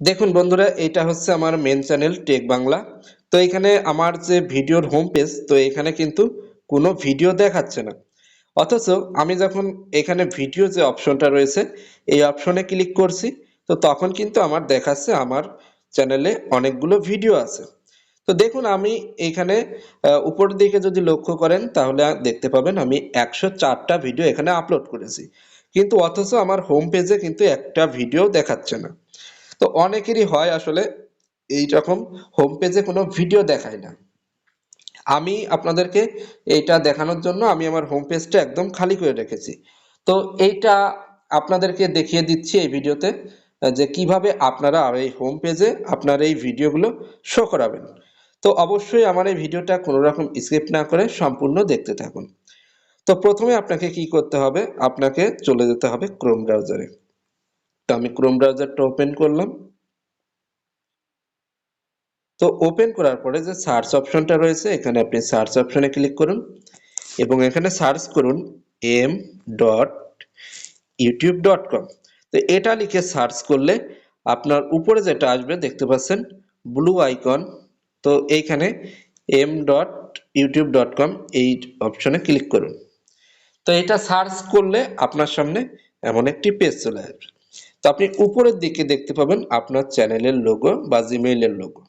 দেখুন বন্ধুরা, এটা হচ্ছে আমার মেন চ্যানেল টেক বাংলা। তো এখানে আমার যে ভিডিওর হোম পেজ, তো এখানে কিন্তু কোনো ভিডিও দেখাচ্ছে না। অথচ আমি যখন এখানে ভিডিও যে অপশনটা রয়েছে, এই অপশনে ক্লিক করছি, তো তখন কিন্তু আমার দেখাচ্ছে আমার চ্যানেলে অনেকগুলো ভিডিও আছে। তো দেখুন আমি এইখানে উপরের দিকে যদি লক্ষ্য করেন তাহলে দেখতে পাবেন আমি 104টা ভিডিও এখানে আপলোড করেছি, কিন্তু অথচ আমার হোম পেজে কিন্তু একটা ভিডিও দেখাচ্ছে না। তো অনেকেরই হয় আসলে এইরকম, হোম পেজে কোনো ভিডিও দেখায় না। আমি আপনাদেরকে এইটা দেখানোর জন্য আমি আমার হোম পেজটা একদম খালি করে রেখেছি। তো এইটা আপনাদেরকে দেখিয়ে দিচ্ছি এই ভিডিওতে, যে কিভাবে আপনারা এই হোম পেজে আপনার এই ভিডিওগুলো শো করাবেন। তো অবশ্যই আমার এই ভিডিওটা কোনো রকম স্কিপ না করে সম্পূর্ণ দেখতে থাকুন। তো প্রথমে আপনাকে কি করতে হবে, আপনাকে চলে যেতে হবে ক্রোম ব্রাউজারে। তো আমি ক্রোম ব্রাউজারটা ওপেন করলাম। তো ওপেন করার পরে যে সার্চ অপশনটা রয়েছে, এখানে আপনি সার্চ অপশনে ক্লিক করুন এবং এখানে সার্চ করুন m.youtube.com। তো এটা লিখে সার্চ করলে আপনার উপরে যেটা আসবে দেখতে পাচ্ছেন ব্লু আইকন। তো এইখানে m.youtube.com এই অপশনে ক্লিক করুন। তো এটা সার্চ করলে আপনার সামনে এমন একটি পেজ চলে আসবে। তো আপনি উপরের দিকে দেখতে পাবেন আপনার চ্যানেলের লোগো বা জিমেইলের লোগো।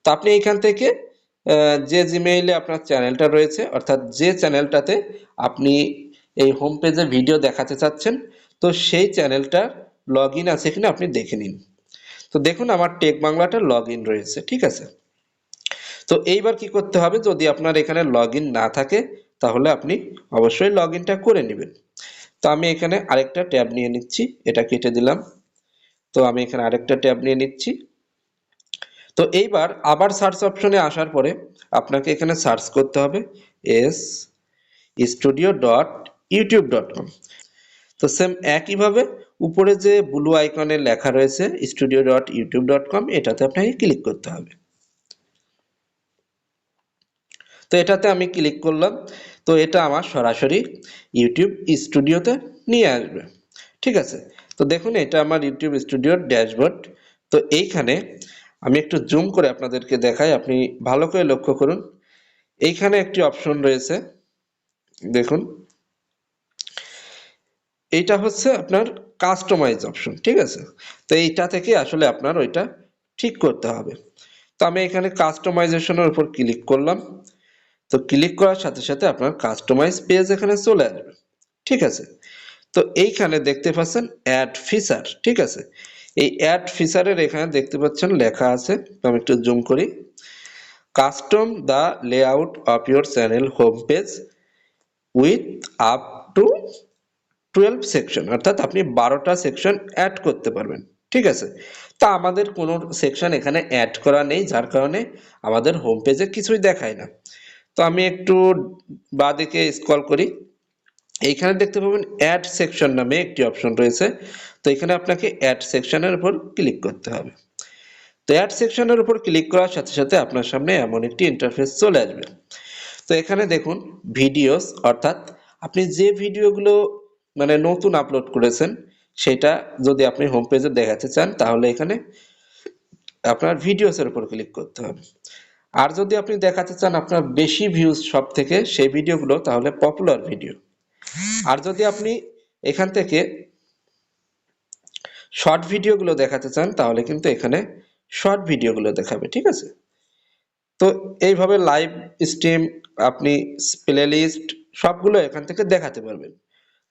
তো আপনি এখান থেকে যে জিমেইলে আপনার চ্যানেলটা রয়েছে, অর্থাৎ যে চ্যানেলটাতে আপনি এই হোম পেজে ভিডিও দেখাতে চাচ্ছেন, তো সেই চ্যানেলটার লগ ইন আছে কিনা আপনি দেখে নিন। তো দেখুন আমার টেক বাংলাটা লগ ইন রয়েছে, ঠিক আছে। তো এইবার কি করতে হবে, যদি আপনার এখানে লগ ইন না থাকে তাহলে আপনি অবশ্যই লগ ইনটা করে নেবেন। তো আমি এখানে আরেকটা ট্যাব নিয়ে নিচ্ছি, এটা কেটে দিলাম। তো আমি এখানে আরেকটা ট্যাব নিয়ে নিচ্ছি। তো এইবার আবার সার্চ অপশনে আসার পরে আপনাকে এখানে সার্চ করতে হবে এস studio.youtube.com। তো সেম একইভাবে উপরে যে ব্লু আইকনে লেখা রয়েছে studio.youtube.com, এটাতে আপনাকে ক্লিক করতে হবে। তো এটাতে আমি ক্লিক করলাম। তো এটা আমার সরাসরি ইউটিউব স্টুডিওতে নিয়ে আসবে, ঠিক আছে। তো দেখুন এটা আমার ইউটিউব স্টুডিওর ড্যাশবোর্ড। তো এইখানে আমি একটু জুম করে আপনাদেরকে দেখাই, আপনি ভালো করে লক্ষ্য করুন। এইখানে একটি অপশন রয়েছে, দেখুন এইটা হচ্ছে আপনার কাস্টমাইজ অপশন, ঠিক আছে। তো এইটা থেকে আসলে আপনার ওইটা ঠিক করতে হবে। তো আমি এখানে কাস্টমাইজেশনের উপর ক্লিক করলাম। তো ক্লিক করার সাথে সাথে আপনার কাস্টমাইজ পেজ এখানে চলে আসবে, ঠিক আছে। তো এইখানে দেখতে পাচ্ছেন অ্যাড ফিচার, ঠিক আছে। এই অ্যাড ফিচারের এখানে দেখতে পাচ্ছেন লেখা আছে, তো আমি একটু জুম করি, custom the layout of your channel home page with up to 12 section, অর্থাৎ আপনি 12টা সেকশন অ্যাড করতে পারবেন, ঠিক আছে। তা আমাদের কোনো সেকশন এখানে অ্যাড করা নেই, যার কারণে আমাদের হোম পেজে কিছুই দেখায় না। তো আমি একটু বাঁদিকে স্ক্রল করি, এইখানে দেখতে পাবেন অ্যাড সেকশন নামে একটি অপশন রয়েছে। তো এখানে আপনাকে অ্যাড সেকশনের উপর ক্লিক করতে হবে। তো অ্যাড সেকশনের উপর ক্লিক করার সাথে সাথে আপনার সামনে এমন একটি ইন্টারফেস চলে আসবে। তো এখানে দেখুন ভিডিওস, অর্থাৎ আপনি যে ভিডিওগুলো মানে নতুন আপলোড করেছেন সেটা যদি আপনি হোম পেজে দেখাতে চান তাহলে এখানে আপনার ভিডিওসের উপর ক্লিক করতে হবে। আর যদি আপনি দেখাতে চান আপনার বেশি ভিউজ সব থেকে সেই ভিডিওগুলো, তাহলে পপুলার ভিডিও। আর যদি আপনি এখান থেকে শর্ট ভিডিওগুলো দেখাতে চান তাহলে কিন্তু এখানে শর্ট ভিডিওগুলো দেখাবে, ঠিক আছে। তো এইভাবে লাইভ স্ট্রিম, আপনি প্লে লিস্ট সবগুলো এখান থেকে দেখাতে পারবেন।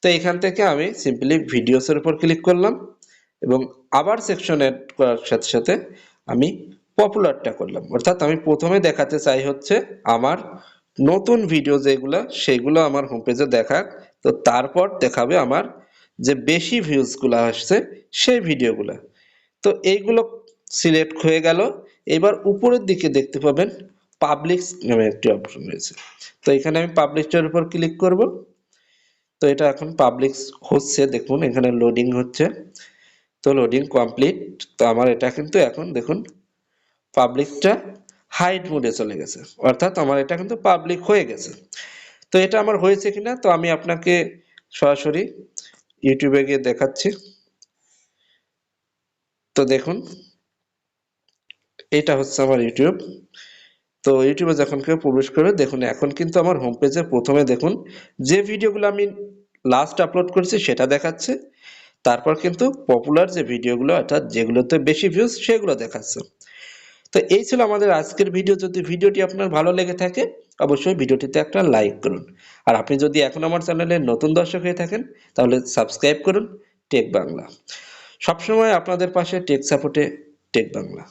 তো এখান থেকে আমি সিম্পলি ভিডিওসের উপর ক্লিক করলাম এবং আবার সেকশন অ্যাড করার সাথে সাথে আমি পপুলারটা করলাম, অর্থাৎ আমি প্রথমে দেখাতে চাই হচ্ছে আমার নতুন ভিডিও যেগুলো সেগুলো আমার হোম পেজে দেখাক। তো তারপর দেখাবে আমার যে বেশি ভিউজগুলো আসছে সেই ভিডিওগুলো। তো এইগুলো সিলেক্ট হয়ে গেল। এবার উপরের দিকে দেখতে পাবেন পাবলিক নামে একটি অপশন রয়েছে। তো এখানে আমি পাবলিকটার উপর ক্লিক করব। তো এটা এখন পাবলিক হচ্ছে, দেখুন এখানে লোডিং হচ্ছে। তো লোডিং কমপ্লিট। তো আমার এটা কিন্তু এখন দেখুন পাবলিকটা হাইড মোডে চলে গেছে, অর্থাৎ আমার এটা কিন্তু পাবলিক হয়ে গেছে। তো এটা আমার হয়েছে কিনা তো আমি আপনাকে সরাসরি ইউটিউবে গিয়ে দেখাচ্ছি। তো দেখুন এটা হচ্ছে আমার ইউটিউব। তো ইউটিউবে যখন কেউ প্রবেশ করে দেখুন এখন কিন্তু আমার হোম পেজে প্রথমে দেখুন যে ভিডিওগুলো আমি লাস্ট আপলোড করেছি সেটা দেখাচ্ছে, তারপর কিন্তু পপুলার যে ভিডিওগুলো অর্থাৎ যেগুলোতে বেশি ভিউজ সেগুলো দেখাচ্ছে। তো এই ছিল আমাদের আজকের ভিডিও। যদি ভিডিওটি আপনার ভালো লেগে থাকে অবশ্যই ভিডিওটিতে একটা লাইক করুন। আর আপনি যদি এখন আমার চ্যানেলে নতুন দর্শক হয়ে থাকেন তাহলে সাবস্ক্রাইব করুন টেক বাংলা। সবসময় আপনাদের পাশে টেক সাপোর্টে টেক বাংলা।